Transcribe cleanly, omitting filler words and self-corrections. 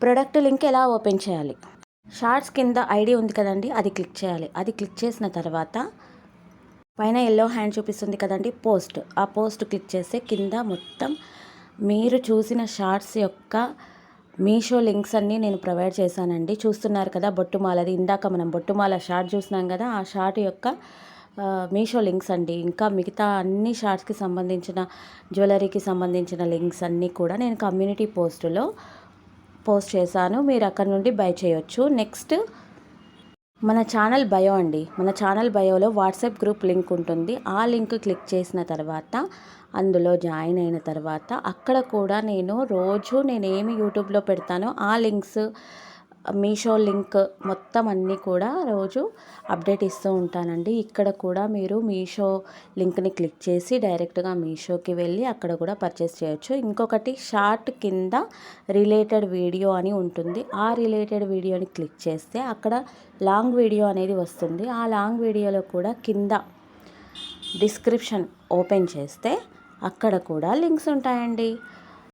Product link ఎలా open చేయాలి? Shorts కింద ఐడి ఉంది కదండి, అది క్లిక్ చేయాలి. అది క్లిక్ చేసిన తర్వాత పైన ఎల్లో హ్యాండ్ చూపిస్తుంది కదండి, పోస్ట్. ఆ పోస్ట్ క్లిక్ చేస్తే కింద మొత్తం మీరు చూసిన షార్ట్స్ యొక్క మీషో లింక్స్ అన్నీ నేను ప్రొవైడ్ చేశానండి. చూస్తున్నారు కదా బొట్టుమాలది, ఇందాక మనం బొట్టుమాల షార్ట్ చూసినాం కదా, ఆ షార్ట్ యొక్క మీషో లింక్స్ అండి. ఇంకా మిగతా అన్ని షార్ట్స్కి సంబంధించిన జ్యువెలరీకి సంబంధించిన లింక్స్ అన్నీ కూడా నేను కమ్యూనిటీ పోస్టులో పోస్ట్ చేశాను. మీరు అక్కడ నుండి బై చేయొచ్చు. నెక్స్ట్ మన ఛానల్ బయో అండి. మన ఛానల్ బయోలో వాట్సాప్ గ్రూప్ లింక్ ఉంటుంది. ఆ లింక్ క్లిక్ చేసిన తర్వాత అందులో జాయిన్ అయిన తర్వాత అక్కడ కూడా నేను రోజు నేనేమి యూట్యూబ్లో పెడతానో ఆ లింక్స్, మీషో లింక్ మొత్తం అన్నీ కూడా రోజు అప్డేట్ ఇస్తూ ఉంటానండి. ఇక్కడ కూడా మీరు మీషో లింక్ని క్లిక్ చేసి డైరెక్ట్గా మీషోకి వెళ్ళి అక్కడ కూడా పర్చేస్ చేయొచ్చు. ఇంకొకటి షార్ట్ కింద రిలేటెడ్ వీడియో అని ఉంటుంది. ఆ రిలేటెడ్ వీడియోని క్లిక్ చేస్తే అక్కడ లాంగ్ వీడియో అనేది వస్తుంది. ఆ లాంగ్ వీడియోలో కూడా కింద డిస్క్రిప్షన్ ఓపెన్ చేస్తే అక్కడ కూడా లింక్స్ ఉంటాయండి.